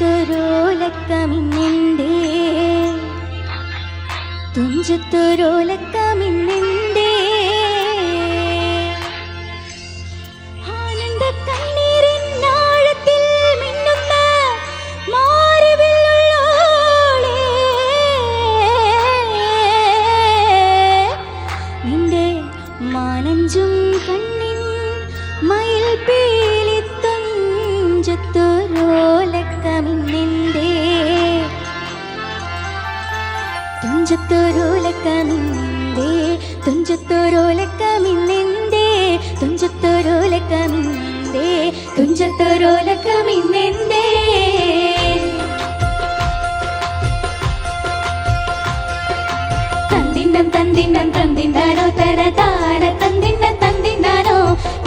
തുഞ്ചത്തൊരോലക്കമിന്നെന്തേ തുഞ്ചത്തൊരോലക്കമിന്നെന്തേ ആനന്ദ കണ്ണീരിനാഴത്തിൽ മിന്നുന്ന മാറിവില്ലുള്ളോളേ നിന്റെ മാനഞ്ചും കണ്ണിൻ മയിൽ പീലി തുഞ്ചത്തൊരോലക്കമിന്നെന്തേ തുഞ്ചത്തൊരോലക്കമിന്നെന്തേ തുഞ്ചത്തൊരോലക്കമിന്നെന്തേ തുഞ്ചത്തൊരോലക്കമിന്നെന്തേ തുഞ്ചത്തൊരോലക്കമിന്നെന്തേ തന്തിന്നം തന്തിന്നം തന്തിന്നാനോ തന താന തന്തിന്ന തന്തിന്നാനോ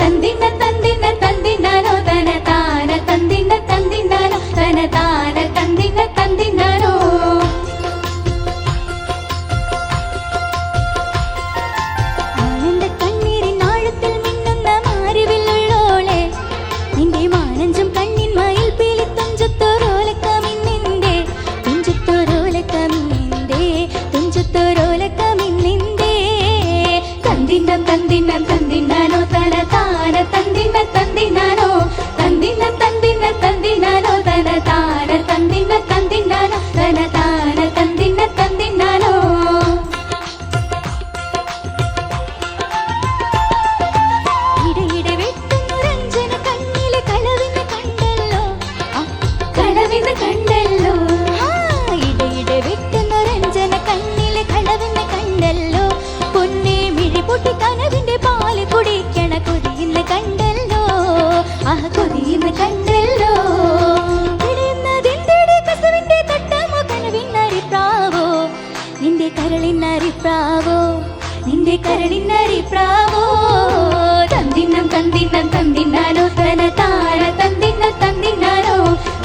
തന്തിന്ന തന്തിന്ന തന്തിന്നാനോ തന താന തന്തിന്ന തന്തിന്നാനോ തന താന തന്തിന്ന തന്തിന്നാനോ ആനന്ദ കണ്ണീരിനാഴത്തിൽ മിന്നുന്ന മാറിവില്ലുള്ളോളെ നിന്റെ മാനഞ്ചും കണ്ണിൻ മയിൽ പീലി തുഞ്ചത്തൊരോലക്കമിന്നെന്തേ തുഞ്ചത്തൊരോലക്കമിന്നെന്തേ തുഞ്ചത്തൊരോലക്കമിന്നെന്തേ തന്തിന്നം തന്തിന്നം തന്തിന്നാനോ തന താന തന്തിന്ന തന്തിന്നാനോ തന്തിന്ന തന്തിന്ന തന്തിന്നാനോ തന താന തന്തിന്ന തന്തിന്നാനോ തന താന തന്തിന്ന തന്തിന്നാനോ ഇടയിടെ വെട്ടുന്നു രഞ്ജന കണ്ണിലെ കളവിന് കണ്ടല്ലോ കളവിന് കണ്ടല്ലോ ഇടയിടെ വെട്ടുന്നു രഞ്ജന കണ്ണിലെ കളവിന് കണ്ടല്ലോ പൊന്നെ മിഴി പൊട്ടി കനവിന്റെ പാല് കുടിക്കണ കൊതിയിന്ന് കണ്ടല്ലോ കൊതിയിന്ന് കണ്ടല്ലോ ഇടയുന്നതിന്റെ കസവിന്റെ തട്ടമോ കനവിന്നരിപ്രാവോ നിന്റെ കരളിന്നരിപ്രാവോ നിന്റെ കരളിന്നരിപ്രാവോ തന്തിന്നം തന്തിന്നം തന്തിന്നാനോ തന താന തന്തിന്ന തന്തിന്നാനോ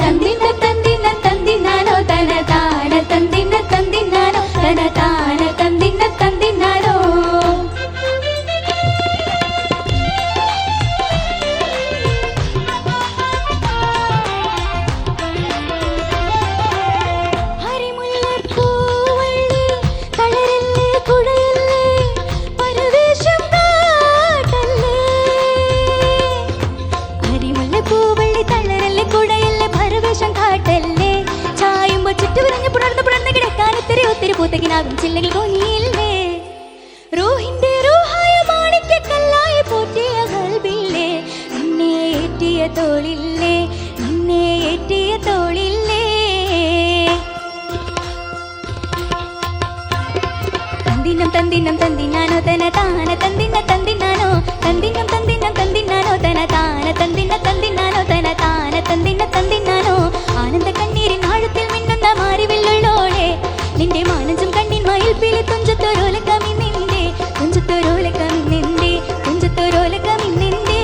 തന്തിന്ന തന്തിന്ന തന്തിന്നാനോ തന താന തന്തിന്ന തന്തിന്നാനോ തന താന തന്തിന്ന തന്തിന്നാനോ ഹരിമുല്ലപ്പൂവള്ളി തളരല്ലേ കുഴയല്ലേ പരവേശം കാട്ടല്ലേ ഹരിമുല്ലപ്പൂവള്ളി തളരല്ലേ കുഴയല്ലേ പരവേശം കാട്ടല്ലേ ചായുമ്പോ ചുറ്റുവിറങ്ങി പുണർന്ന് കിടക്കാൻ ഒത്തിരി പൂത്തകിനാകും ചില്ലകൾ തോന്നിയില്ലേ റൂഹിന്റെ റൂഹായ മാണിക്യക്കല്ലായി പോറ്റിയ കൽബില്ലേ നിന്നെ ഏറ്റിയ തോളില്ലേ നിന്നെ ഏറ്റിയ തോളില്ലേ തന്തിന്നം തന്തിന്നം തന്തിന്നാനോ തന താന തന്തിന്ന തന്തിന്നാനോ തന്തിന്നം തന്തിന്നം തന്തിന്നാനോ തന താന തന്തിന്ന തന്തിന്നാനോ തന താന തന്തിന്ന തന്തിന്നാനോ ആനന്ദ കണ്ണീരിൻ ആഴത്തിൽ മിന്നുന്ന മാറിവില്ലുള്ളോളെ നിന്റെ മാനഞ്ചും കണ്ണിൻ മയിൽ പീലി തുഞ്ചത്തൊരോലക്കമിന്നെന്തേ തുഞ്ചത്തൊരോലക്കമിന്നെന്തേ തുഞ്ചത്തൊരോലക്കമിന്നെന്തേ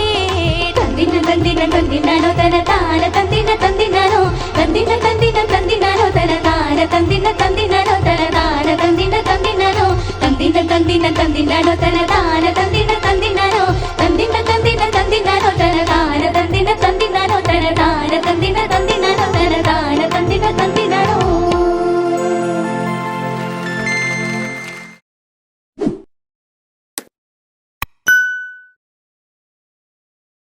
തന്തിന്നം തന്തിന്നം തന്തിന്നാനോ തന താന തന്തിന്ന തന്തിന്നാനോ തന്തിന്ന തന്തിന്നം തന്തിന്നാനോ തന താന തന്തിന്ന തന്തിന്നാനോ തന താന തന്തിന്ന തന്തിന്നാനോ തന്തിന്ന തന്തിന്നം തന്തിന്നാനോ തന താന തന്തി